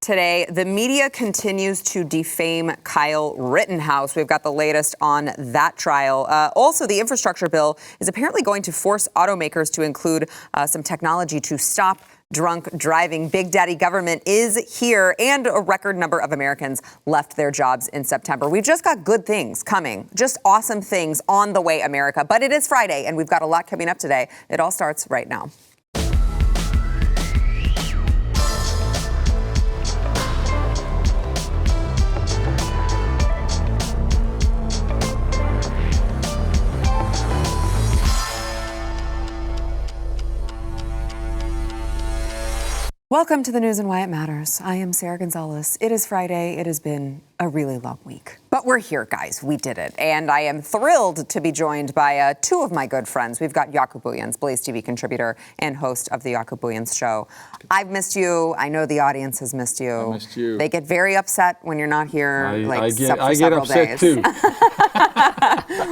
Today, the media continues to defame Kyle Rittenhouse. We've got the latest on that trial. Also, the infrastructure bill is apparently going to force automakers to include some technology to stop drunk driving. Big Daddy government is here, and a record number of Americans left their jobs in September. We've just got good things coming, just awesome things on the way, America. But it is Friday, and we've got a lot coming up today. It all starts right now. Welcome to the news and why it matters. I am Sarah Gonzalez. It is Friday. It has been a really long week. But we're here, guys. We did it. And I am thrilled to be joined by two of my good friends. We've got Jaco Booyens, BlazeTV contributor and host of the Jaco Booyens Show. I've missed you. I know the audience has missed you. I missed you. They get very upset when you're not here. I get upset too.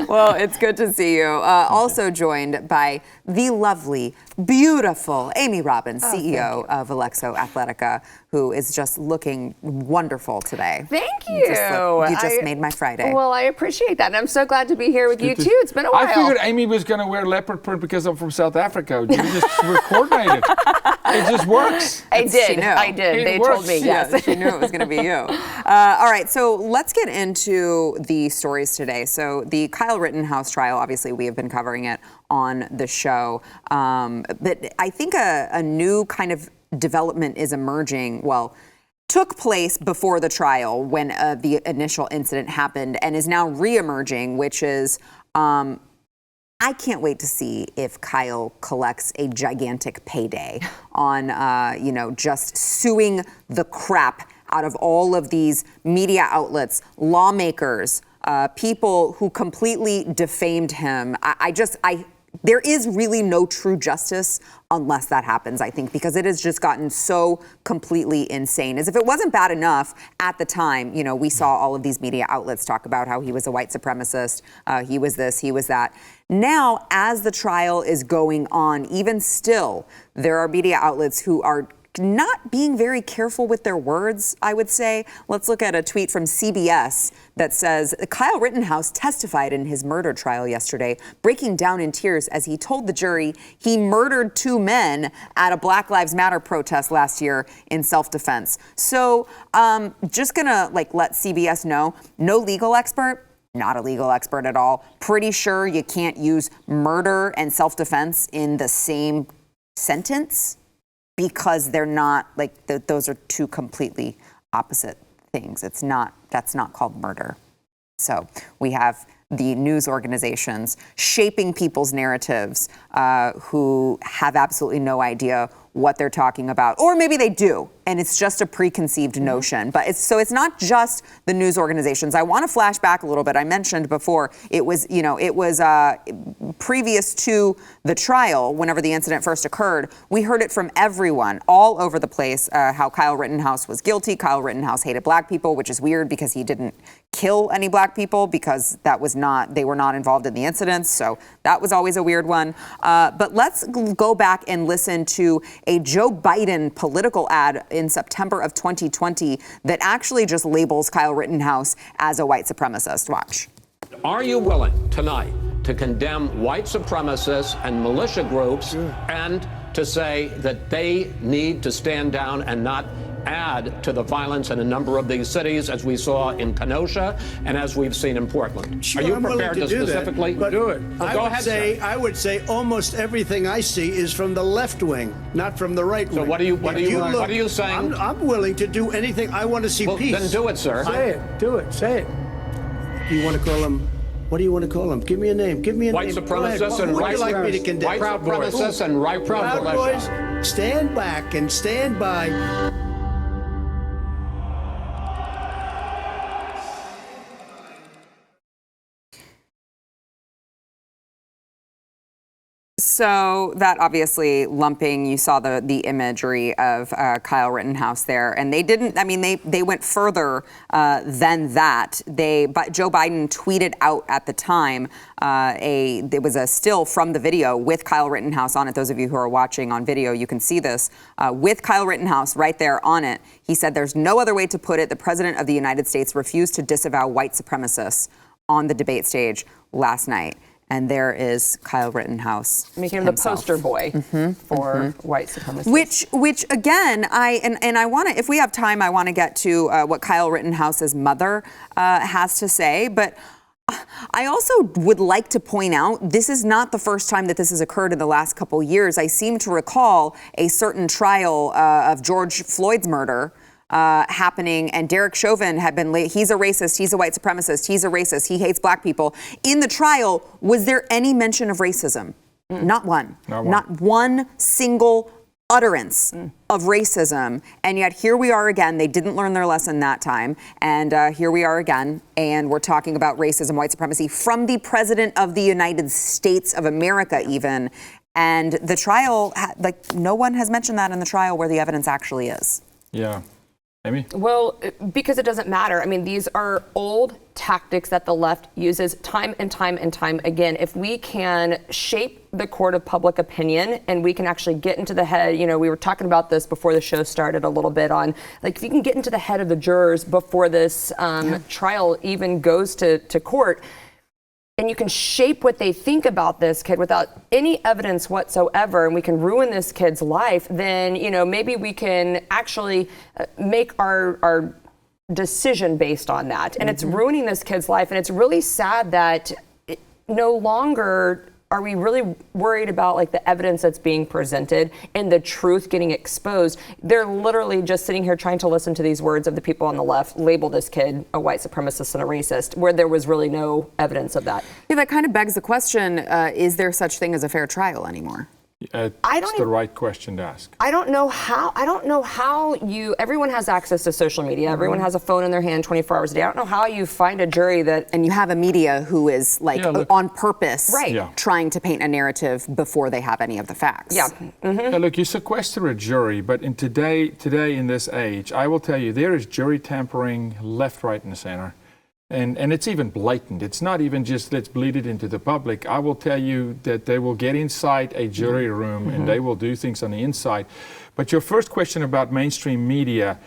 Well, it's good to see you. Also joined by the lovely, beautiful Amy Robbins, CEO of Alexo Athletica, who is just looking wonderful today. Thank you. You just made my Friday. Well, I appreciate that. And I'm so glad to be here with you, too. It's been a while. I figured Amy was going to wear leopard print because I'm from South Africa. You just were coordinated. It just works. I did. They told me, yes. Yeah, she knew it was going to be you. All right, so let's get into the stories today. So the Kyle Rittenhouse trial, obviously we have been covering it on the show. But I think a new kind of development is emerging, took place before the trial when the initial incident happened and is now reemerging, which is I can't wait to see if Kyle collects a gigantic payday on, just suing the crap out of all of these media outlets, lawmakers, people who completely defamed him. There is really no true justice unless that happens, I think, because it has just gotten so completely insane. As if it wasn't bad enough at the time, we saw all of these media outlets talk about how he was a white supremacist, he was this, he was that. Now, as the trial is going on, even still, there are media outlets who are not being very careful with their words, I would say. Let's look at a tweet from CBS that says, Kyle Rittenhouse testified in his murder trial yesterday, breaking down in tears as he told the jury he murdered two men at a Black Lives Matter protest last year in self-defense. So just gonna let CBS know, no legal expert, not a legal expert at all. Pretty sure you can't use murder and self-defense in the same sentence, because they're not those are two completely opposite things. That's not called murder. So we have the news organizations shaping people's narratives who have absolutely no idea what they're talking about, or maybe they do, and it's just a preconceived notion. But it's not just the news organizations. I want to flash back a little bit. I mentioned before it was previous to the trial, whenever the incident first occurred, we heard it from everyone all over the place how Kyle Rittenhouse was guilty. Kyle Rittenhouse hated black people, which is weird because he didn't kill any black people, because they were not involved in the incidents. So that was always a weird one. But let's go back and listen to a Joe Biden political ad in September of 2020 that actually just labels Kyle Rittenhouse as a white supremacist. Watch. Are you willing tonight to condemn white supremacists and militia groups and to say that they need to stand down and not add to the violence in a number of these cities, as we saw in Kenosha and as we've seen in Portland? Sure, are you I'm prepared to do specifically that, do it? Well, go ahead, I would say almost everything I see is from the left wing, not from the right wing. So what are you saying? I'm willing to do anything. I want to see peace. Then do it, sir. Say it. Do it. Say it. You want to call him? What do you want to call them? Give me a name. Give me a white name. Supremacists and white like me to condemn? White supremacists and right Proud Boys, stand back and stand by. So that obviously lumping, you saw the imagery of Kyle Rittenhouse there, and they didn't, I mean, they went further than that. But Joe Biden tweeted out at the time, there was a still from the video with Kyle Rittenhouse on it. Those of you who are watching on video, you can see this with Kyle Rittenhouse right there on it. He said, "There's no other way to put it. The president of the United States refused to disavow white supremacists on the debate stage last night." And there is Kyle Rittenhouse, making him the poster boy for white supremacists. Which again, I want to, if we have time, I want to get to what Kyle Rittenhouse's mother has to say. But I also would like to point out, this is not the first time that this has occurred in the last couple years. I seem to recall a certain trial of George Floyd's murder happening, and Derek Chauvin had been he's a racist, he's a white supremacist, he's a racist, he hates black people. In the trial, was there any mention of racism? Not one. Not one single utterance of racism. And yet here we are again. They didn't learn their lesson that time. And here we are again. And we're talking about racism, white supremacy from the president of the United States of America even. And the trial, like, no one has mentioned that in the trial where the evidence actually is. Yeah. Amy? Well, because it doesn't matter. I mean, these are old tactics that the left uses time and time and time again. If we can shape the court of public opinion and we can actually get into the head, you know, we were talking about this before the show started a little bit on, like, if you can get into the head of the jurors before this trial even goes to court, and you can shape what they think about this kid without any evidence whatsoever, and we can ruin this kid's life, then, you know, maybe we can actually make our decision based on that. And it's ruining this kid's life. And it's really sad that no longer are we really worried about, like, the evidence that's being presented and the truth getting exposed. They're literally just sitting here trying to listen to these words of the people on the left label this kid a white supremacist and a racist, where there was really no evidence of that. Yeah, that kind of begs the question, is there such thing as a fair trial anymore? It's the right question to ask. I don't know how everyone has access to social media. Everyone has a phone in their hand 24 hours a day. I don't know how you find a jury that... And you have a media who is, like, on purpose trying to paint a narrative before they have any of the facts. Yeah. Now, look, you sequester a jury, but today in this age, I will tell you, there is jury tampering left, right, and center. And it's even blatant. It's not even just let's bleed it into the public. I will tell you that they will get inside a jury room and they will do things on the inside. But your first question about mainstream media,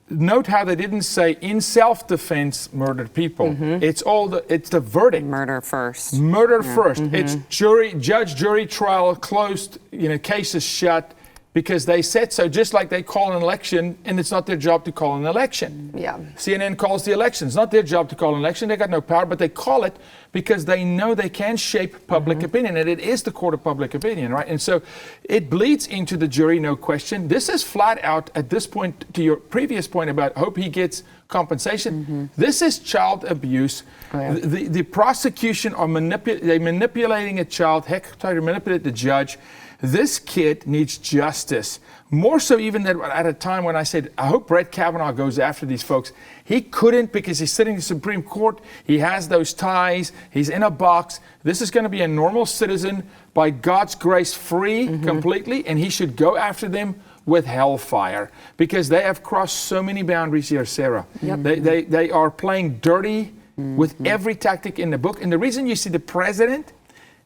note how they didn't say in self-defense murdered people. It's the verdict. Murder first. Murder first. It's judge, jury, trial closed, cases shut. Because they said so, just like they call an election, and it's not their job to call an election. Yeah. CNN calls the election. It's not their job to call an election. They got no power, but they call it because they know they can shape public opinion, and it is the court of public opinion, right? And so it bleeds into the jury, no question. This is flat out, at this point, to your previous point about hope he gets compensation. This is child abuse. Oh, yeah. The prosecution are manipulating a child, trying to manipulate the judge. This kid needs justice, more so even than at a time when I said, I hope Brett Kavanaugh goes after these folks. He couldn't because he's sitting in the Supreme Court. He has those ties. He's in a box. This is going to be a normal citizen, by God's grace, free completely, and he should go after them with hellfire because they have crossed so many boundaries here, Sarah. They are playing dirty with every tactic in the book. And the reason you see the president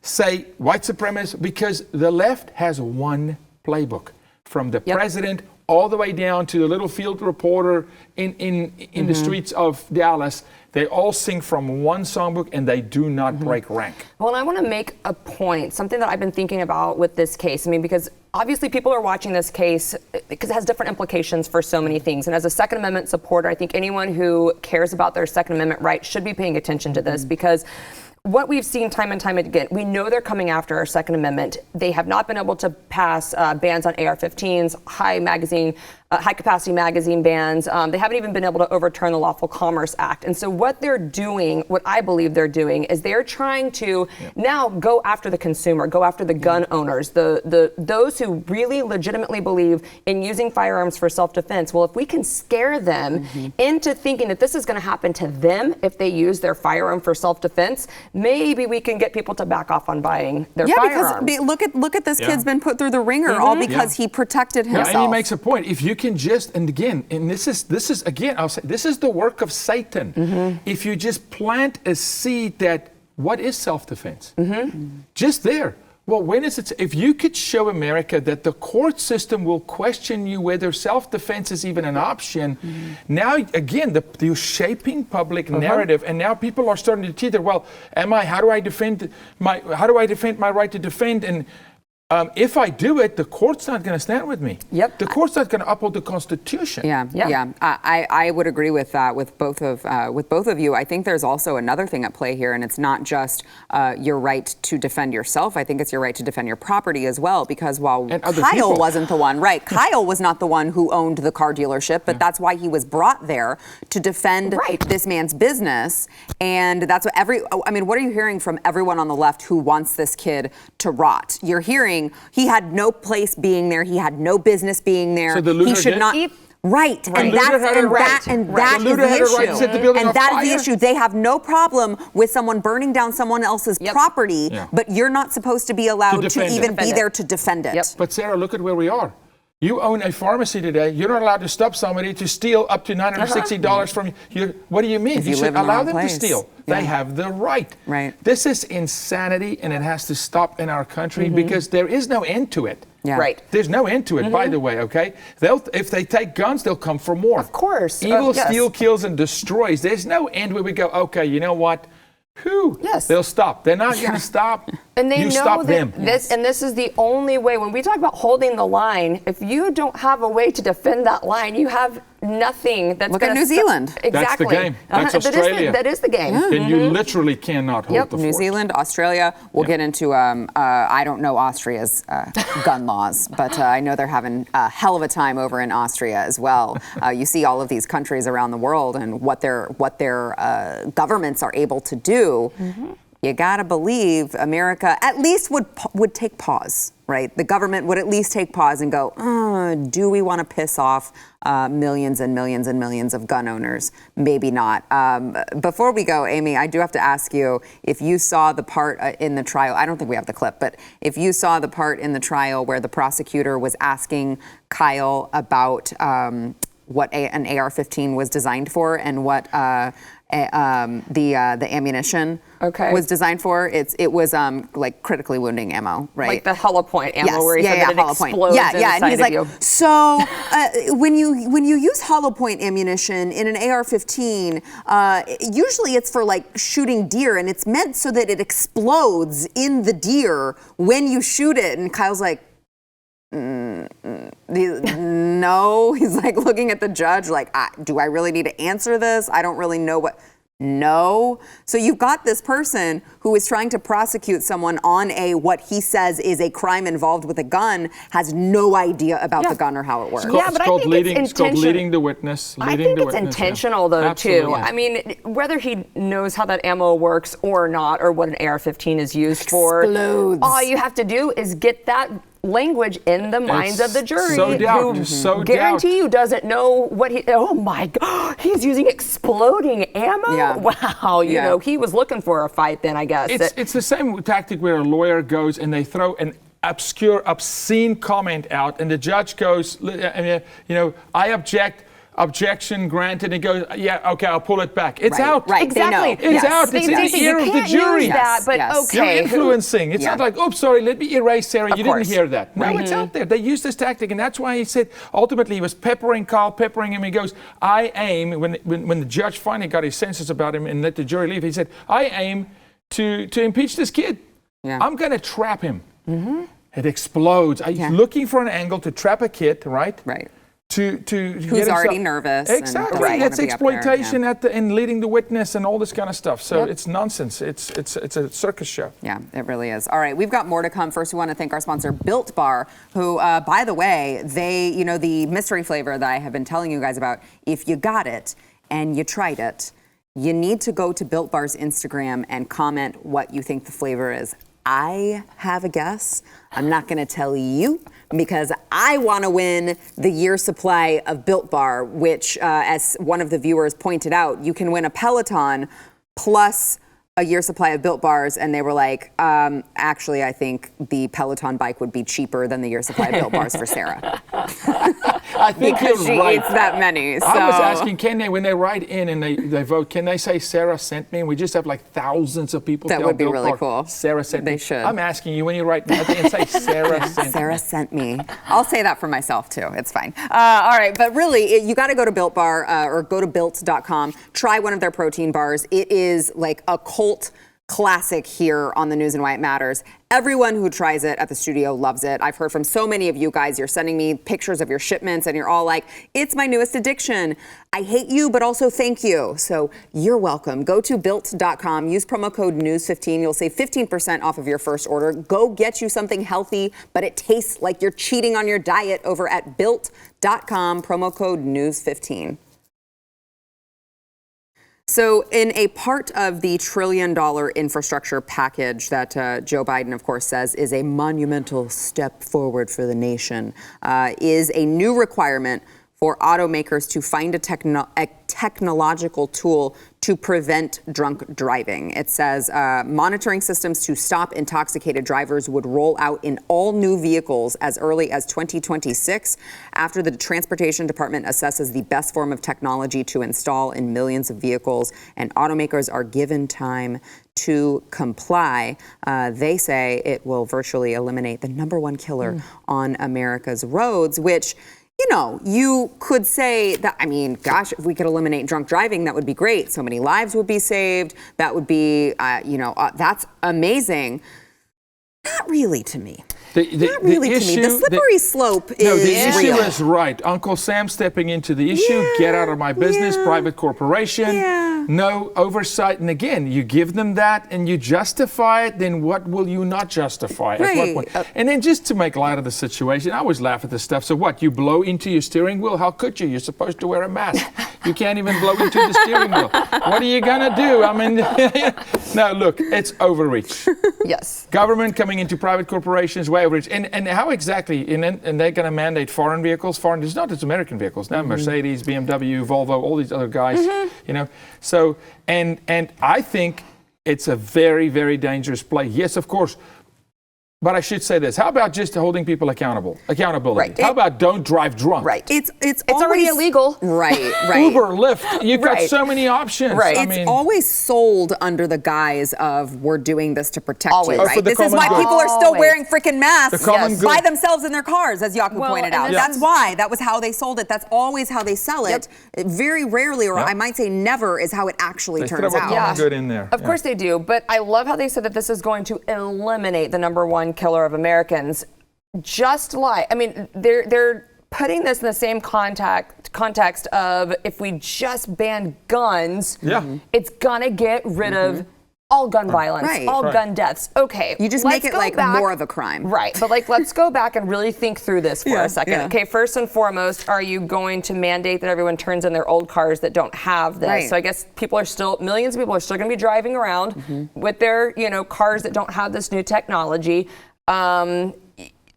say white supremacists, because the left has one playbook, from the president all the way down to the little field reporter in the streets of Dallas. They all sing from one songbook and they do not break rank. Well, and I want to make a point, something that I've been thinking about with this case. I mean, because obviously people are watching this case because it has different implications for so many things. And as a Second Amendment supporter, I think anyone who cares about their Second Amendment rights should be paying attention to this, because what we've seen time and time again, we know they're coming after our Second Amendment. They have not been able to pass bans on AR-15s, high magazine high-capacity magazine bans. They haven't even been able to overturn the Lawful Commerce Act. And so what they're doing, what I believe they're doing, is they're trying to now go after the consumer, go after the gun owners, those who really legitimately believe in using firearms for self-defense. Well, if we can scare them into thinking that this is going to happen to them if they use their firearm for self-defense, maybe we can get people to back off on buying their firearms. Because look at this kid's been put through the ringer all because he protected himself. And he makes a point. If you can just, and again, and this is again, I'll say, this is the work of Satan. If you just plant a seed that, what is self-defense? Just there. Well, when is it? If you could show America that the court system will question you whether self-defense is even an option, now again, you're shaping public narrative, and now people are starting to teeter. Well, how do I defend my right to defend? And if I do it, the court's not going to stand with me. Yep. The court's not going to uphold the Constitution. I would agree with that with both of you. I think there's also another thing at play here, and it's not just your right to defend yourself. I think it's your right to defend your property as well. Because while Kyle wasn't the one, Kyle was not the one who owned the car dealership, but that's why he was brought there to defend this man's business. And that's what what are you hearing from everyone on the left who wants this kid to rot? You're hearing he had no place being there. He had no business being there. So the looter he should did? not. Right, and that is the issue. They have no problem with someone burning down someone else's property, but you're not supposed to be allowed to even be there to defend it. But Sarah, look at where we are. You own a pharmacy today. You're not allowed to stop somebody to steal up to $960 from you. What do you mean? You should allow them to steal. They have the right. This is insanity, and it has to stop in our country because there is no end to it. There's no end to it, by the way, okay? If they take guns, they'll come for more. Of course. Evil steals, kills, and destroys. There's no end where we go, okay, you know what? They'll stop. They're not going to stop. And they you know stop that them. this is the only way. When we talk about holding the line, if you don't have a way to defend that line, you have nothing that's Look at New Zealand. Exactly. That's the game. That's Australia. That is the game. And you literally cannot hold the fort. New Zealand, Australia. We'll get into, I don't know Austria's gun laws, but I know they're having a hell of a time over in Austria as well. You see all of these countries around the world and what their governments are able to do. You gotta believe America at least would take pause, right? The government would at least take pause and go, do we want to piss off millions and millions and millions of gun owners? Maybe not. Before we go, Amy, I do have to ask you if you saw the part in the trial. I don't think we have the clip, but if you saw the part in the trial where the prosecutor was asking Kyle about what an AR-15 was designed for and what the ammunition was designed for. It was like critically wounding ammo, right? Like the hollow point ammo where he said that it explodes and he's like, you. So when you use hollow point ammunition in an AR-15, usually it's for like shooting deer, and it's meant so that it explodes in the deer when you shoot it. And Kyle's like, no. He's like looking at the judge like, do I really need to answer this? I don't really know what. No. So you've got this person who is trying to prosecute someone on what he says is a crime involved with a gun, has no idea about the gun or how it works. It's called leading the witness. I think it's intentional, though, too. I mean, whether he knows how that ammo works or not, or what an AR-15 is used for, all you have to do is get that language in the minds of the jury, who guarantee you doesn't know what oh my God, he's using exploding ammo? Wow, you know, he was looking for a fight then, I guess. It's the same tactic where a lawyer goes and they throw an obscene comment out, and the judge goes, I object. Objection granted. He goes, okay, I'll pull it back. It's out. Right, exactly. It's out. It's in the ear of the jury. But okay. You're influencing. It's not like, oops, sorry, let me erase Sarah. You didn't hear that. No, it's out there. They use this tactic, and that's why he said, ultimately, he was peppering Kyle, peppering him. He goes, I aim, when the judge finally got his senses about him and let the jury leave, he said, I aim to impeach this kid. I'm going to trap him. It explodes. He's looking for an angle to trap a kid, right? Right. to who's already nervous. Exactly. And It's exploitation yeah. and leading the witness and all this kind of stuff. So it's nonsense. It's a circus show. Yeah, it really is. All right, we've got more to come. First, we want to thank our sponsor, Built Bar, who, by the way, the mystery flavor that I have been telling you guys about, if you got it and you tried it, you need to go to Built Bar's Instagram and comment what you think the flavor is. I have a guess. I'm not going to tell you because I want to win the year's supply of Built Bar, which, as one of the viewers pointed out, you can win a Peloton plus a year's supply of Built Bars, and they were like, actually, I think the Peloton bike would be cheaper than the year's supply of Built Bars for Sarah. I think because she you're right. eats that many. So. I was asking, can they, when they write in and they vote, can they say Sarah sent me? And we just have like thousands of people. That would be really cool. Sarah sent me. They should. I'm asking you when you write and say Sarah sent me. Sarah sent me. I'll say that for myself too. It's fine. All right, but really, you got to go to Built Bar or go to built.com. Try one of their protein bars. It is like a cult classic here on the News and Why It Matters. Everyone who tries it at the studio loves it. I've heard from so many of you guys. You're sending me pictures of your shipments and you're all like, it's my newest addiction. I hate you, but also thank you. So you're welcome. Go to built.com. Use promo code NEWS15. You'll save 15% off of your first order. Go get you something healthy, but it tastes like you're cheating on your diet over at built.com. Promo code NEWS15. So in a part of the $1 trillion infrastructure package that Joe Biden, of course, says is a monumental step forward for the nation, is a new requirement for automakers to find a technological tool to prevent drunk driving. It says monitoring systems to stop intoxicated drivers would roll out in all new vehicles as early as 2026 after the Transportation Department assesses the best form of technology to install in millions of vehicles, and automakers are given time to comply. They say it will virtually eliminate the #1 killer on America's roads, which, you know, you could say that, I mean, gosh, if we could eliminate drunk driving, that would be great. So many lives would be saved. That would be, that's amazing. Not really to me. Not really to me. The slippery slope is No, the issue real. is right. Uncle Sam stepping into the issue, get out of my business, private corporation, no oversight. And again, you give them that and you justify it, then what will you not justify? At what point? And then just to make light of the situation, I always laugh at this stuff. So what, you blow into your steering wheel? How could you? You're supposed to wear a mask. You can't even blow into the steering wheel. What are you going to do? I mean, no, look, it's overreach. Yes. Government coming into private corporations, way overreach. And how exactly? And they're going to mandate foreign vehicles? Foreign, it's not just American vehicles. Now, Mercedes, BMW, Volvo, all these other guys, you know. So, and I think it's a very, very dangerous play. Yes, of course. But I should say this. How about just holding people accountability? Right. How about don't drive drunk? Right. It's already illegal. Right. Uber, Lyft, you've got so many options. Right. It's always sold under the guise of we're doing this to protect you, right? for the This is common why good. people are still wearing freaking masks The common good. by themselves in their cars, as Jakob pointed out. and That's why. That was how they sold it. That's always how they sell it. Very rarely, or I might say never, is how it actually They turns throw a out. common good in there. Of course they do, but I love how they said that this is going to eliminate the #1 killer of Americans. Just like, I mean, they're putting this in the same context of if we just ban guns, it's gonna get rid of all gun violence, all gun deaths. Okay, You just make it like more of a crime. Right, but like let's go back and really think through this for a second. Okay, first and foremost, are you going to mandate that everyone turns in their old cars that don't have this? Right. So I guess millions of people are still going to be driving around with their, cars that don't have this new technology.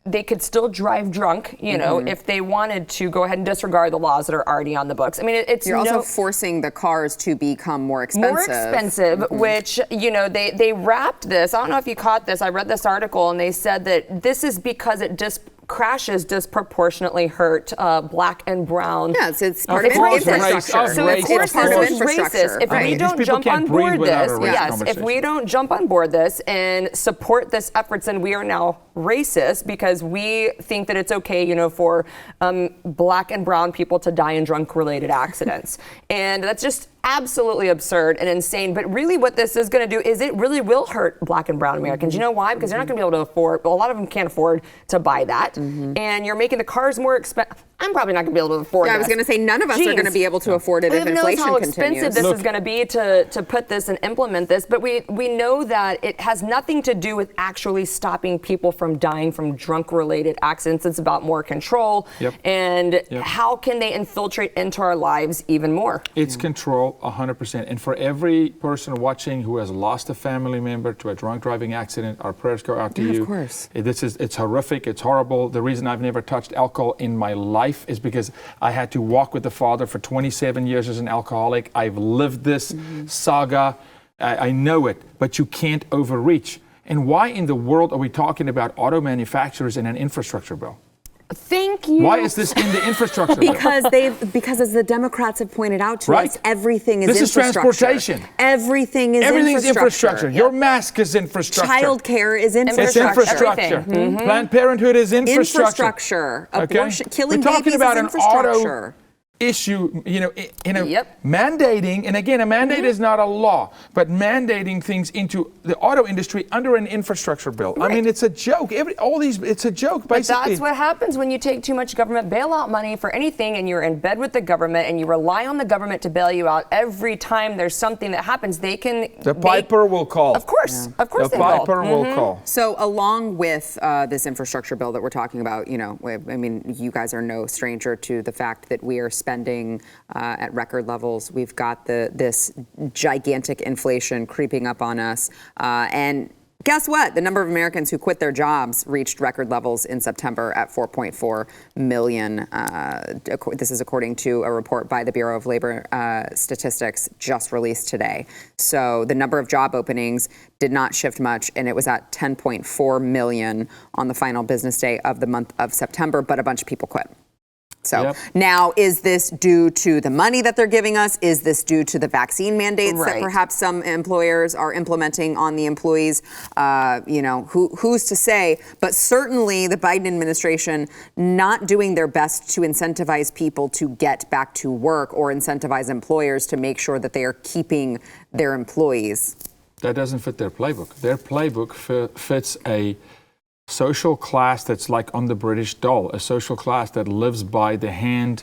They could still drive drunk, if they wanted to go ahead and disregard the laws that are already on the books. I mean, You're also forcing the cars to become more expensive. Which, they wrapped this. I don't know if you caught this. I read this article and they said that this is because crashes disproportionately hurt black and brown. Yes, it's part of infrastructure. So of course this is racist. If we don't jump on board this, if we don't jump on board this and support this efforts, then we are now racist because we think that it's okay, for black and brown people to die in drunk-related accidents. And that's just absolutely absurd and insane. But really what this is going to do is it really will hurt black and brown Americans. You know why? Because they're not going to be able to afford, well, a lot of them can't afford to buy that. And you're making the cars more expensive. I'm probably not going to be able to afford I was going to say none of us are going to be able to afford it if inflation continues. Who knows how expensive this is going to be to put this and implement this, but we know that it has nothing to do with actually stopping people from dying from drunk-related accidents. It's about more control and how can they infiltrate into our lives even more? It's control 100%. And for every person watching who has lost a family member to a drunk driving accident, our prayers go out to you. Of course. It's horrific. It's horrible. The reason I've never touched alcohol in my life is because I had to walk with the Father for 27 years as an alcoholic. I've lived this saga. I know it, but you can't overreach. And why in the world are we talking about auto manufacturers in an infrastructure bill? Thank you. Why is this in the infrastructure bill? Because as the Democrats have pointed out to us, everything is this infrastructure. This is transportation. Everything's infrastructure. Your mask is infrastructure. Child care is infrastructure. It's infrastructure. Planned Parenthood is infrastructure. Infrastructure. Abortion, killing We're talking babies about is infrastructure. Auto issue, mandating, and again, a mandate is not a law, but mandating things into the auto industry under an infrastructure bill. I mean, it's a joke. It's a joke, basically. But that's what happens when you take too much government bailout money for anything and you're in bed with the government and you rely on the government to bail you out every time there's something that happens. The Piper will call. Of course. Of course the Piper will call. So along with this infrastructure bill that we're talking about, I mean, you guys are no stranger to the fact that we are spending at record levels. We've got this gigantic inflation creeping up on us. And guess what? The number of Americans who quit their jobs reached record levels in September at 4.4 million. This is according to a report by the Bureau of Labor Statistics just released today. So the number of job openings did not shift much, and it was at 10.4 million on the final business day of the month of September, but a bunch of people quit. So now, is this due to the money that they're giving us? Is this due to the vaccine mandates that perhaps some employers are implementing on the employees? Who's to say? But certainly the Biden administration not doing their best to incentivize people to get back to work or incentivize employers to make sure that they are keeping their employees. That doesn't fit their playbook. Their playbook fits a social class that's like on the British doll, a social class that lives by the hand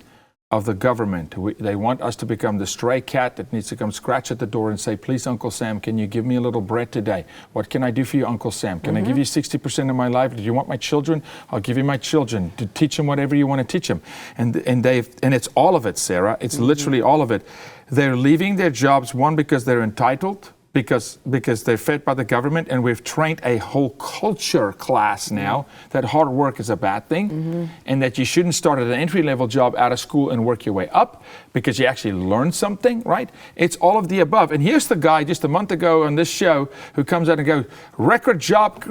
of the government. They want us to become the stray cat that needs to come scratch at the door and say, please, Uncle Sam, can you give me a little bread today? What can I do for you, Uncle Sam? Can I give you 60% of my life? Do you want my children? I'll give you my children. To teach them whatever you want to teach them. And it's all of it, Sarah. It's literally all of it. They're leaving their jobs, one, because they're entitled, because they're fed by the government, and we've trained a whole culture class now that hard work is a bad thing, and that you shouldn't start at an entry-level job out of school and work your way up because you actually learn something, right? It's all of the above. And here's the guy just a month ago on this show who comes out and goes, record job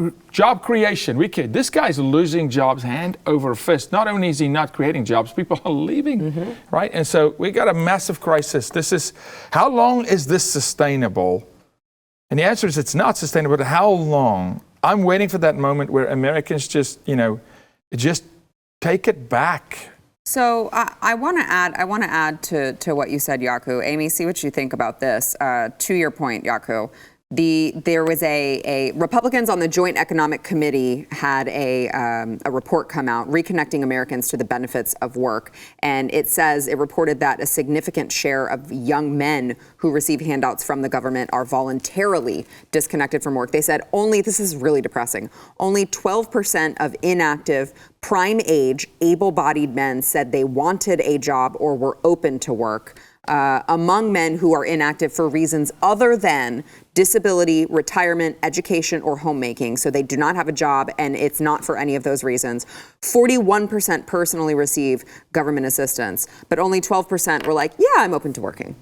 creation. This guy's losing jobs hand over fist. Not only is he not creating jobs, people are leaving, right? And so we got a massive crisis. How long is this sustainable? And the answer is it's not sustainable. But how long? I'm waiting for that moment where Americans just take it back. So I want to add to what you said, Yaku. Amy, see what you think about this. To your point, Yaku, there was a Republicans on the Joint Economic Committee had a report come out reconnecting Americans to the benefits of work, and it reported that a significant share of young men who receive handouts from the government are voluntarily disconnected from work. They said this is really depressing, only 12% of inactive prime age able-bodied men said they wanted a job or were open to work. Among men who are inactive for reasons other than disability, retirement, education, or homemaking. So they do not have a job, and it's not for any of those reasons. 41% personally receive government assistance, but only 12% were like, yeah, I'm open to working.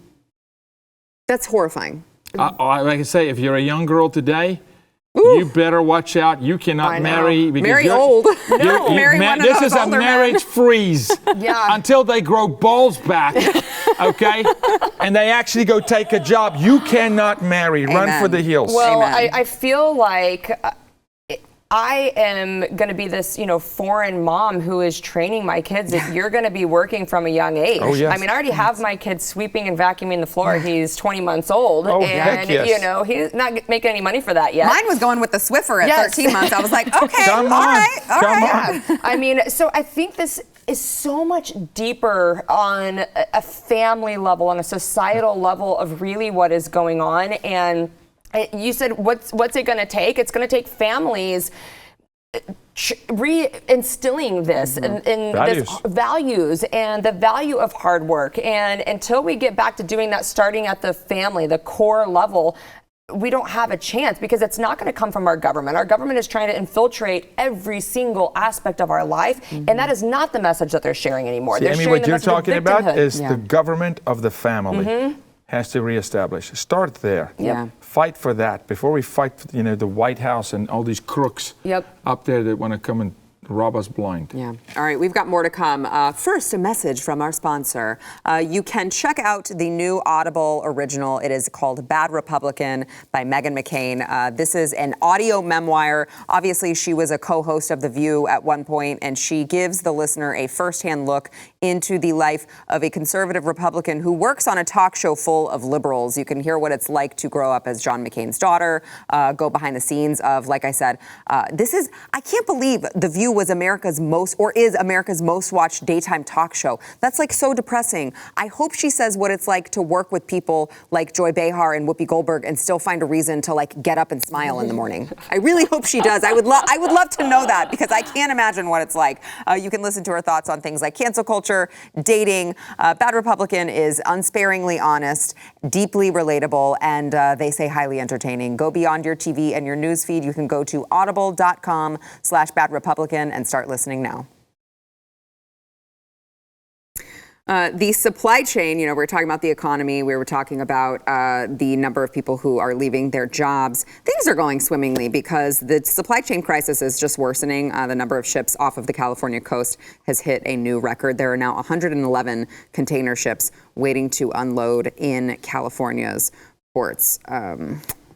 That's horrifying. Like I say, if you're a young girl today, you better watch out. You cannot marry. Marry old. This is a marriage freeze until they grow balls back, okay? And they actually go take a job. You cannot marry. Amen. Run for the hills. Well, I feel like I am going to be this, foreign mom who is training my kids that you're going to be working from a young age. Oh, yes. I mean, I already have my kid sweeping and vacuuming the floor. He's 20 months old. Oh, and, heck yes. he's not making any money for that yet. Mine was going with the Swiffer at 13 months. I was like, okay, Come all on. right. Yeah. I mean, so I think this is so much deeper on a family level, on a societal level of really what is going on. And you said, what's it going to take? It's going to take families reinstilling this and Values. this values and the value of hard work. And until we get back to doing that, starting at the family, the core level, we don't have a chance, because it's not going to come from our government. Our government is trying to infiltrate every single aspect of our life, and that is not the message that they're sharing anymore. See, They're Amy, sharing what the you're message of talking about victimhood. is the government of the family has to reestablish. Start there. Yeah. Fight for that before we fight for, the White House and all these crooks up there that want to come and rob us blind. Yeah. All right, we've got more to come. First, a message from our sponsor. You can check out the new Audible original. It is called Bad Republican by Meghan McCain. This is an audio memoir. Obviously, she was a co-host of The View at one point, and she gives the listener a firsthand look into the life of a conservative Republican who works on a talk show full of liberals. You can hear what it's like to grow up as John McCain's daughter, go behind the scenes of, like I said, I can't believe The View was America's most watched daytime talk show. That's like so depressing. I hope she says what it's like to work with people like Joy Behar and Whoopi Goldberg and still find a reason to like get up and smile in the morning. I really hope she does. I would love to know that, because I can't imagine what it's like. You can listen to her thoughts on things like cancel culture, dating. Bad Republican is unsparingly honest, deeply relatable, and they say highly entertaining. Go beyond your TV and your news feed. You can go to audible.com/badrepublican and start listening now. The supply chain, we're talking about the economy. We were talking about the number of people who are leaving their jobs. Things are going swimmingly because the supply chain crisis is just worsening. The number of ships off of the California coast has hit a new record. There are now 111 container ships waiting to unload in California's ports.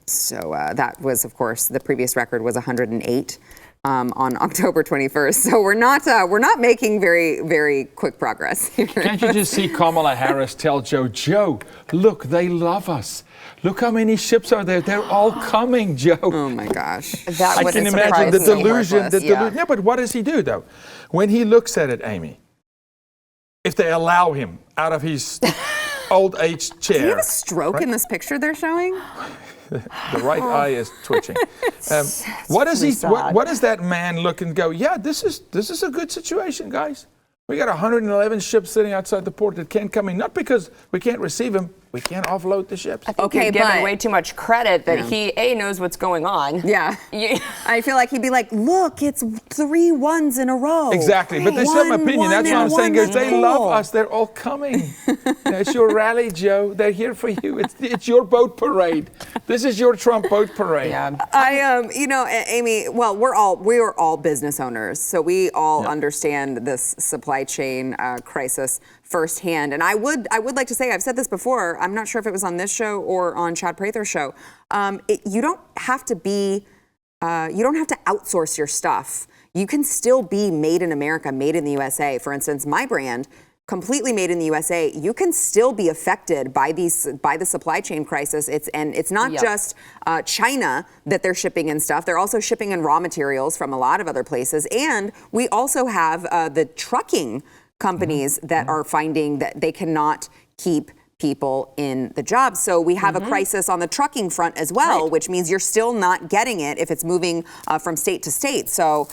So that was, of course, the previous record was 108. On October 21st. So we're not making very, very quick progress here. Can't you just see Kamala Harris tell Joe, look, they love us. Look how many ships are there. They're all coming, Joe. Oh my gosh. That I can imagine the delusion. Yeah, but what does he do though? When he looks at it, Amy, if they allow him out of his old age chair. Do you have a stroke in this picture they're showing? The right eye is twitching. What does that man look and go, yeah, this is a good situation, guys. We got 111 ships sitting outside the port that can't come in, not because we can't receive them, we can't offload the ships. I think you're giving way too much credit that he knows what's going on. Yeah. I feel like he'd be like, look, it's 3 ones in a row. Exactly, but there's some opinion. That's what I'm saying, is they love us. They're all coming. It's your rally, Joe. They're here for you. It's your boat parade. This is your Trump boat parade. Yeah. Amy, well, we are all business owners, so we all understand this supply chain crisis firsthand. And I would like to say, I've said this before, I'm not sure if it was on this show or on Chad Prather's show. You don't have to outsource your stuff. You can still be made in America, made in the USA. For instance, my brand, completely made in the USA, you can still be affected by the supply chain crisis. It's not just China that they're shipping in stuff. They're also shipping in raw materials from a lot of other places. And we also have the trucking companies that are finding that they cannot keep people in the jobs. So we have a crisis on the trucking front as well, which means you're still not getting it if it's moving from state to state. So,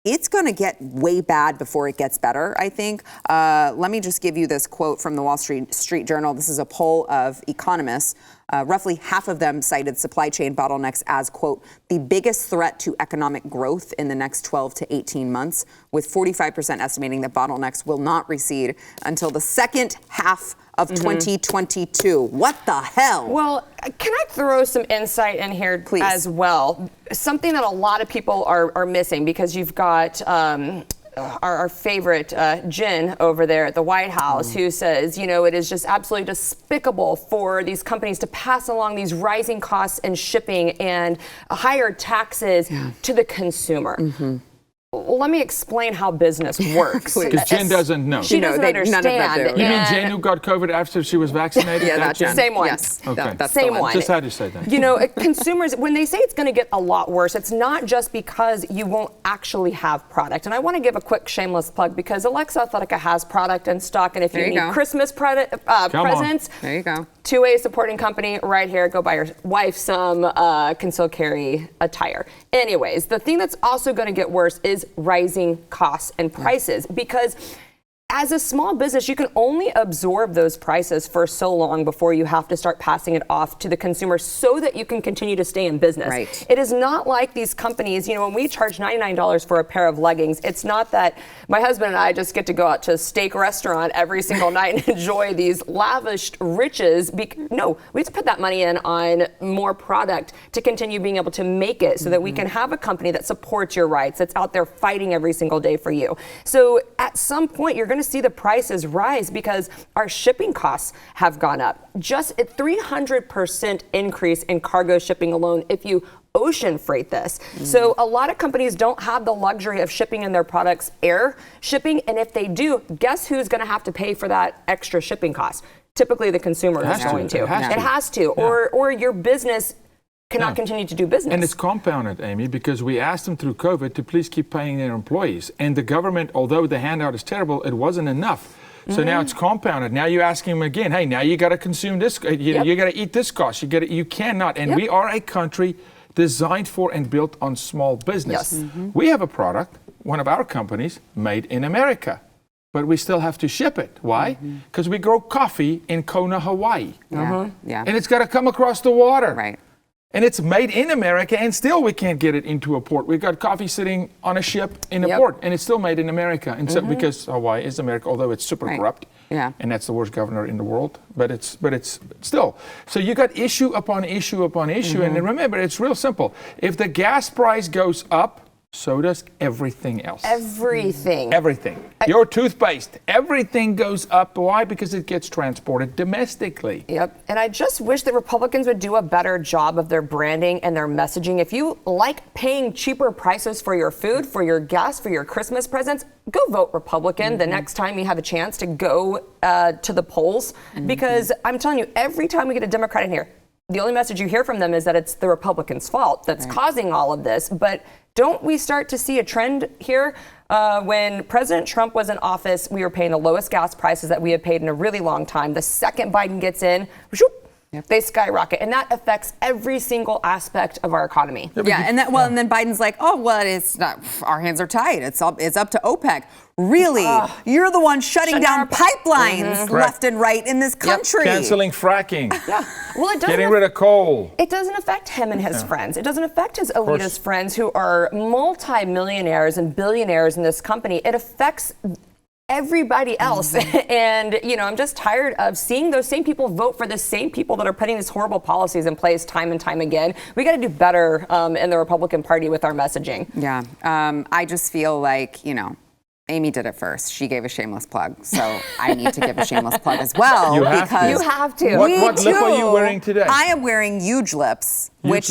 it's going to get way bad before it gets better, I think. Let me just give you this quote from the Wall Street Journal. This is a poll of economists. Roughly half of them cited supply chain bottlenecks as, quote, the biggest threat to economic growth in the next 12 to 18 months, with 45% estimating that bottlenecks will not recede until the second half of 2022. What the hell? Well, can I throw some insight in here, please, as well? Something that a lot of people are missing, because you've got our favorite Jen over there at the White House, who says, you know, it is just absolutely despicable for these companies to pass along these rising costs and shipping and higher taxes to the consumer. Well, let me explain how business works. Because Jen doesn't know. She doesn't understand. None of them do. You mean Jen who got COVID after she was vaccinated? Yeah, That Jen? Same one. Yes, Okay. that's Same the one. Just had to say that. You know, consumers, when they say it's going to get a lot worse, it's not just because you won't actually have product. And I want to give a quick shameless plug because Alexa Athletica has product in stock. And if you need Christmas presents, there you go. 2A supporting company right here. Go buy your wife some concealed carry attire. Anyways, the thing that's also going to get worse is rising costs and prices because as a small business, you can only absorb those prices for so long before you have to start passing it off to the consumer so that you can continue to stay in business. Right. It is not like these companies, you know, when we charge $99 for a pair of leggings, it's not that my husband and I just get to go out to a steak restaurant every single night and enjoy these lavished riches. No, we have to put that money in on more product to continue being able to make it so that we can have a company that supports your rights, that's out there fighting every single day for you. So at some point, you're going to see the prices rise because our shipping costs have gone up. Just a 300% increase in cargo shipping alone if you ocean freight this. So a lot of companies don't have the luxury of shipping in their products air shipping, and if they do, guess who's going to have to pay for that extra shipping cost? Typically the consumer is going to. It has to. Or your business cannot continue to do business. And it's compounded, Amy, because we asked them through COVID to please keep paying their employees. And the government, although the handout is terrible, it wasn't enough. So now it's compounded. Now you're asking them again, hey, now you got to consume this, you got to eat this cost. You cannot. And we are a country designed for and built on small business. Yes. We have a product, one of our companies, made in America. But we still have to ship it. Why? Because we grow coffee in Kona, Hawaii. Yeah. And it's got to come across the water. Right. And it's made in America, and still we can't get it into a port. We've got coffee sitting on a ship in a port, and it's still made in America. And so, because Hawaii is America, although it's super corrupt, and that's the worst governor in the world, but it's still. So you got issue upon issue upon issue, and remember, it's real simple. If the gas price goes up, so does everything else. Everything. Everything. Your toothpaste, everything goes up. Why? Because it gets transported domestically. Yep. And I just wish that Republicans would do a better job of their branding and their messaging. If you like paying cheaper prices for your food, for your gas, for your Christmas presents, go vote Republican the next time you have a chance to go to the polls. Because I'm telling you, every time we get a Democrat in here, the only message you hear from them is that it's the Republicans' fault that's causing all of this. But don't we start to see a trend here? When President Trump was in office, we were paying the lowest gas prices that we had paid in a really long time. The second Biden gets in, they skyrocket. And that affects every single aspect of our economy. Yeah, and then Biden's like, oh, well, it's not, our hands are tied. It's up to OPEC. Really? You're the one shutting down pipelines left and right in this country. Canceling fracking. Well, it doesn't Getting rid of coal. It doesn't affect him and his friends. It doesn't affect his elitist friends who are multi-millionaires and billionaires in this company. It affects everybody else. And, you know, I'm just tired of seeing those same people vote for the same people that are putting these horrible policies in place time and time again. We got to do better in the Republican Party with our messaging. Yeah. I just feel like, you know, Amy did it first. She gave a shameless plug. So I need to give a shameless plug as well. You have because You have to. What lip are you wearing today? I am wearing huge lips, which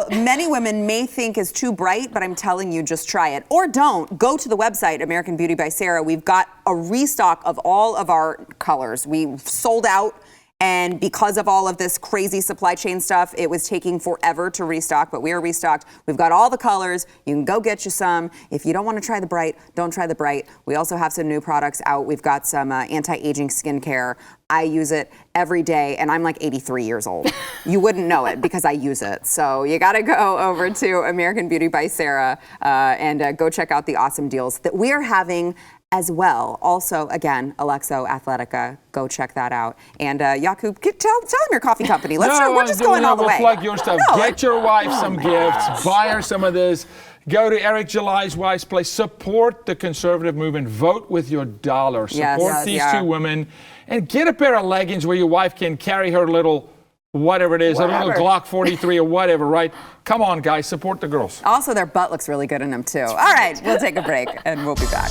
many women may think is too bright, but I'm telling you, just try it. Or don't. Go to the website, American Beauty by Sarah. We've got a restock of all of our colors. We sold out. And because of all of this crazy supply chain stuff, it was taking forever to restock, but we are restocked. We've got all the colors. You can go get you some. If you don't want to try the bright, don't try the bright. We also have some new products out. We've got some anti-aging skincare. I use it every day, and I'm like 83 years old. You wouldn't know it because I use it. So you got to go over to American Beauty by Sarah and go check out the awesome deals that we are having as well. Also, again, Alexo Athletica, go check that out. And Jakub, tell them your coffee company. We're just going all the way. Plug your stuff. Get your wife some gifts. Buy her some of this. Go to Eric July's wife's place. Support the conservative movement. Vote with your dollar. Support these two women. And get a pair of leggings where your wife can carry her little whatever it is, a Whatever. little Glock 43 or whatever, right? Come on, guys, support the girls. Also, their butt looks really good in them, too. All right, we'll take a break, and we'll be back.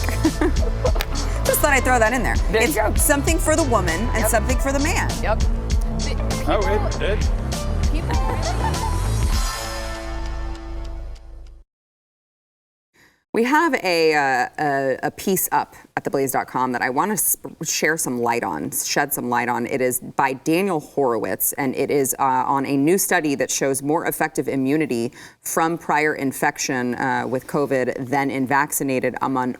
Just thought I'd throw that in there. There you It's go. something for the woman and something for the man. Yep. We have a piece up at theblaze.com that I want to share some light on, shed some light on. It is by Daniel Horowitz, and it is on a new study that shows more effective immunity from prior infection with COVID than in vaccinated among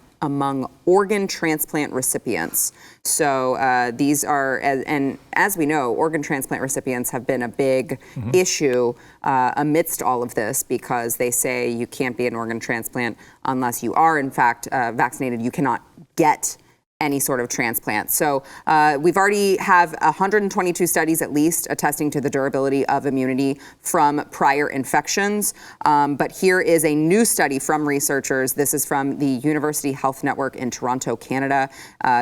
organ transplant recipients. So these are, and as we know, organ transplant recipients have been a big issue amidst all of this, because they say you can't be an organ transplant unless you are, in fact, vaccinated. You cannot get any sort of transplant. So we've already have 122 studies at least attesting to the durability of immunity from prior infections. But here is a new study from researchers. This is from the University Health Network in Toronto, Canada.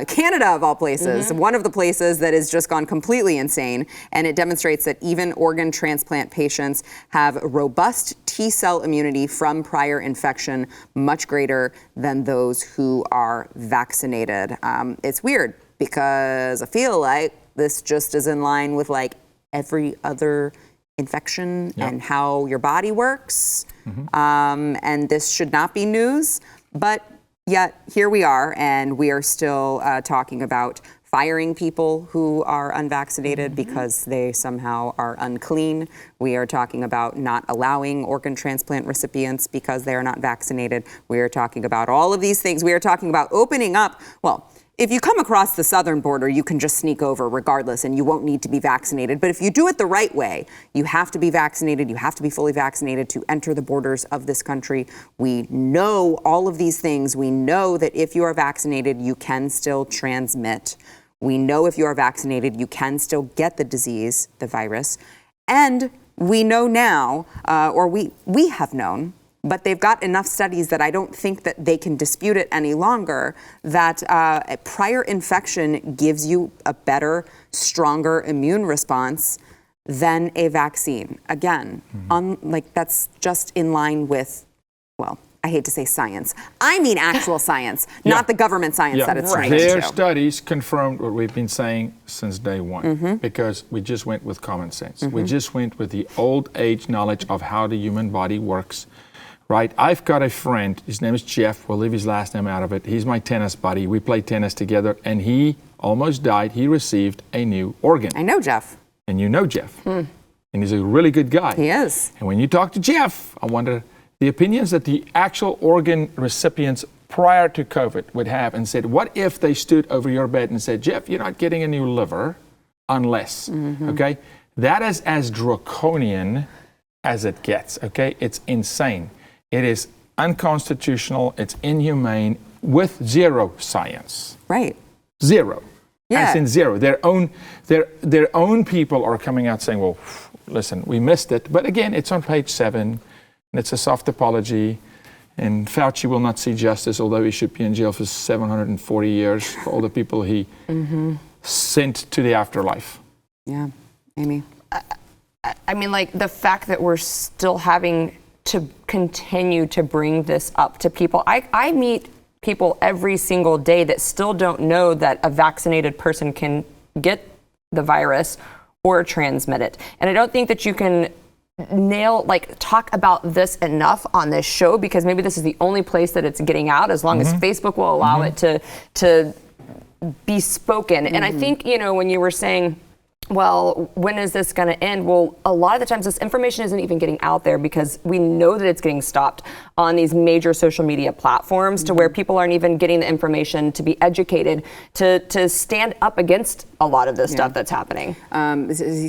Canada, of all places, one of the places that has just gone completely insane. And it demonstrates that even organ transplant patients have robust T-cell immunity from prior infection, much greater than those who are vaccinated. It's weird, because I feel like this just is in line with like every other infection and how your body works. And this should not be news, but yet here we are, and we are still talking about firing people who are unvaccinated because they somehow are unclean. We are talking about not allowing organ transplant recipients because they are not vaccinated. We are talking about all of these things. We are talking about opening up, well, if you come across the southern border, you can just sneak over regardless, and you won't need to be vaccinated. But if you do it the right way, you have to be vaccinated. You have to be fully vaccinated to enter the borders of this country. We know all of these things. We know that if you are vaccinated, you can still transmit. We know if you are vaccinated, you can still get the disease, the virus. And we know now, or we have known, but they've got enough studies that I don't think that they can dispute it any longer, that a prior infection gives you a better, stronger immune response than a vaccine. Again, that's just in line with, well, I hate to say science. I mean actual science, not the government science that it's trying to Their do. studies confirmed what we've been saying since day one, because we just went with common sense. We just went with the old age knowledge of how the human body works. Right, I've got a friend, his name is Jeff, we'll leave his last name out of it. He's my tennis buddy. We play tennis together, and he almost died. He received a new organ. I know Jeff. And you know Jeff. And he's a really good guy. He is. And when you talk to Jeff, I wonder the opinions that the actual organ recipients prior to COVID would have, and said, what if they stood over your bed and said, Jeff, you're not getting a new liver unless, okay? That is as draconian as it gets, okay? It's insane. It is unconstitutional, it's inhumane, with zero science. Right. Zero. Yeah. As in zero. Their own people are coming out saying, well, listen, we missed it. But again, it's on page 7, and it's a soft apology, and Fauci will not see justice, although he should be in jail for 740 years for all the people he sent to the afterlife. Yeah. Amy? I mean, like, the fact that we're still having to continue to bring this up to people. I meet people every single day that still don't know that a vaccinated person can get the virus or transmit it. And I don't think that you can talk about this enough on this show, because maybe this is the only place that it's getting out, as long as Facebook will allow it to be spoken. And I think, when you were saying, well, when is this going to end? Well, a lot of the times this information isn't even getting out there, because we know that it's getting stopped on these major social media platforms, to where people aren't even getting the information to be educated, to stand up against a lot of this stuff that's happening.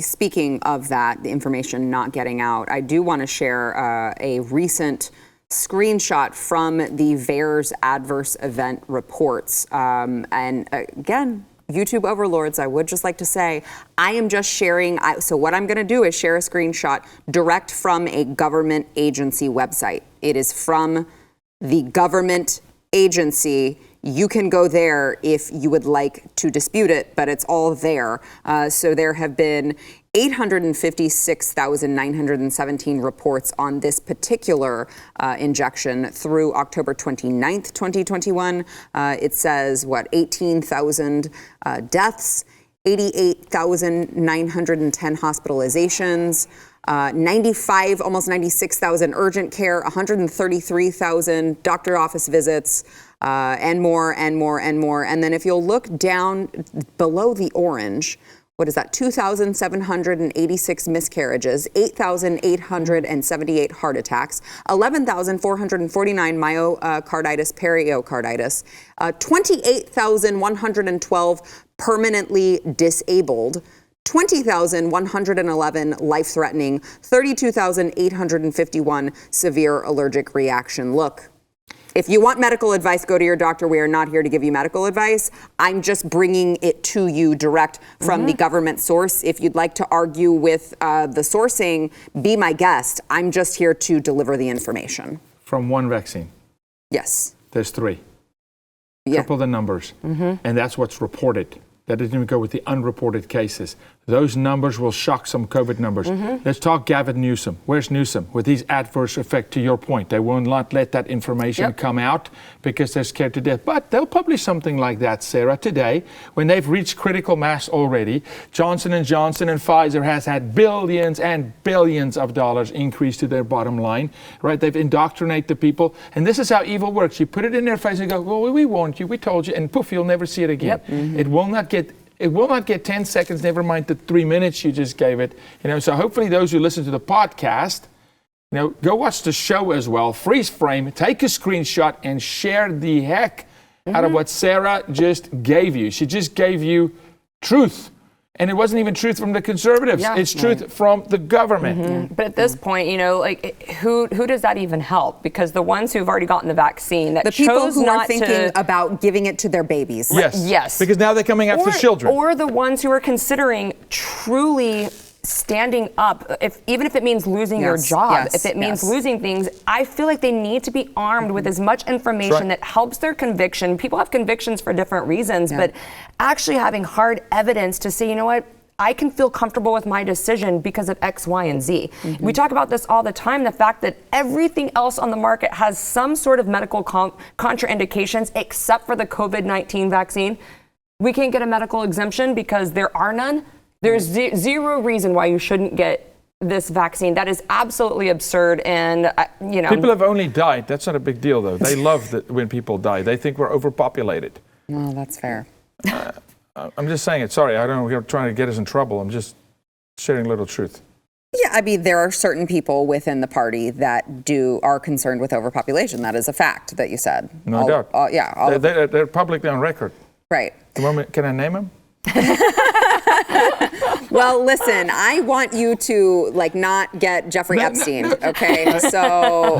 Speaking of that, the information not getting out, I do want to share a recent screenshot from the VAERS adverse event reports. And again, YouTube overlords, I would just like to say, I am just sharing. So what I'm going to do is share a screenshot direct from a government agency website. It is from the government agency. You can go there if you would like to dispute it, but it's all there. So there have been 856,917 reports on this particular injection through October 29th, 2021. It says, 18,000 deaths, 88,910 hospitalizations, 95, almost 96,000 urgent care, 133,000 doctor office visits, and more and more and more. And then if you'll look down below the orange, what is that? 2,786 miscarriages, 8,878 heart attacks, 11,449 myocarditis, pericarditis, 28,112 permanently disabled, 20,111 life-threatening, 32,851 severe allergic reaction. Look, if you want medical advice, go to your doctor. We are not here to give you medical advice. I'm just bringing it to you direct from the government source. If you'd like to argue with the sourcing, be my guest. I'm just here to deliver the information. From one vaccine. Yes. There's 3. Yeah. Triple the numbers. And that's what's reported. That doesn't even go with the unreported cases. Those numbers will shock some COVID numbers. Let's talk Gavin Newsom. Where's Newsom? With these adverse effects, to your point, they will not let that information come out because they're scared to death. But they'll publish something like that, Sarah, today, when they've reached critical mass already. Johnson & Johnson and Pfizer has had billions and billions of dollars increase to their bottom line, right? They've indoctrinated the people. And this is how evil works. You put it in their face and go, well, we warned you, we told you, and poof, you'll never see it again. It will not get 10 seconds, never mind the 3 minutes you just gave it. So hopefully those who listen to the podcast, go watch the show as well. Freeze frame, take a screenshot and share the heck out of what Sarah just gave you. She just gave you truth. And it wasn't even truth from the conservatives. It's truth from the government. But at this point, who does that even help? Because the ones who've already gotten the vaccine that the people chose who not are thinking about giving it to their babies. Yes. Because now they're coming after children. Or the ones who are considering truly standing up, even if it means losing your job, if it means losing things. I feel like they need to be armed with as much information that helps their conviction. People have convictions for different reasons, but actually having hard evidence to say, you know what, I can feel comfortable with my decision because of X, Y, and Z. We talk about this all the time, the fact that everything else on the market has some sort of medical contraindications except for the COVID-19 vaccine. We can't get a medical exemption because there are none. There's zero reason why you shouldn't get this vaccine. That is absolutely absurd. And, people have only died. That's not a big deal, though. They love that when people die. They think we're overpopulated. Well, that's fair. I'm just saying it. Sorry, I don't know. We're trying to get us in trouble. I'm just sharing a little truth. Yeah, I mean, there are certain people within the party that are concerned with overpopulation. That is a fact that you said. No doubt. They're publicly on record. Right. Can I name them? Well, listen, I want you to not get Jeffrey Epstein, okay? So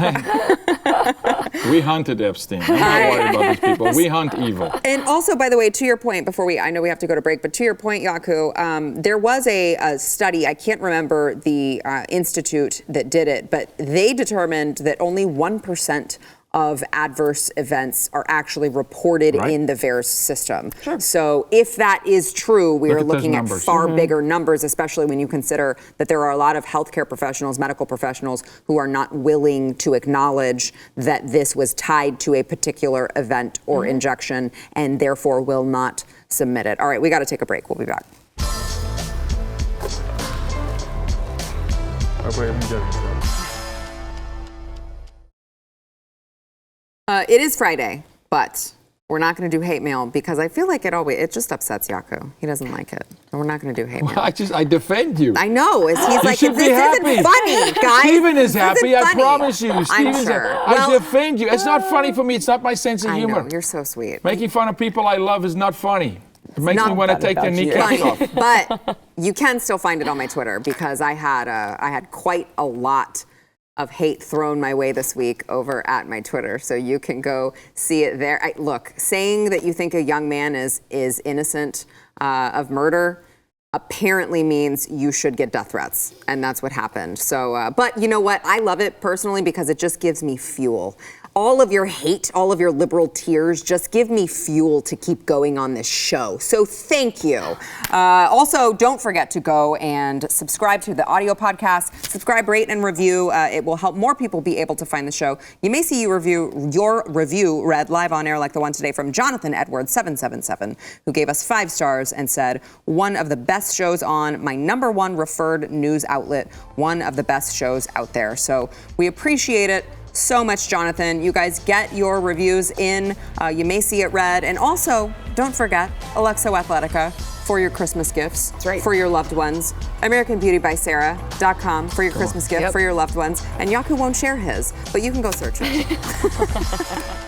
we hunted Epstein. I'm not worried about these people. We hunt evil. And also, by the way, to your point, I know we have to go to break, but to your point, Yaku, there was a study, I can't remember the institute that did it, but they determined that only 1% of adverse events are actually reported in the VAERS system. So if that is true, we are looking at far bigger numbers, especially when you consider that there are a lot of healthcare professionals, medical professionals, who are not willing to acknowledge that this was tied to a particular event or injection and therefore will not submit it. All right, we got to take a break. We'll be back. It is Friday, but we're not going to do hate mail because I feel like it just upsets Yaku. He doesn't like it. So we're not going to do hate mail. I defend you. I know. He's like, this isn't funny, guys. Steven is happy, I promise you. I'm sure. I defend you. It's not funny for me. It's not my sense of humor. I know. You're so sweet. Making fun of people I love is not funny. It makes me want to take their kneecaps off. But you can still find it on my Twitter because I had quite a lot of hate thrown my way this week over at my Twitter. So you can go see it there. Look, saying that you think a young man is innocent of murder apparently means you should get death threats. And that's what happened. So, but you know what? I love it personally because it just gives me fuel. all of your hate, all of your liberal tears just give me fuel to keep going on this show. So thank you. Also, don't forget to go and subscribe to the audio podcast. Subscribe, rate, and review. It will help more people be able to find the show. You may see your review read live on air, like the one today from Jonathan Edwards 777, who gave us 5 stars and said, one of the best shows on my #1 referred news outlet, one of the best shows out there. So we appreciate it so much, Jonathan. You guys get your reviews in. You may see it read. And also, don't forget, Alexo Athletica for your Christmas gifts. That's right. For your loved ones. AmericanBeautyBySarah.com for your Christmas gift for your loved ones. And Yaku won't share his, but you can go search it.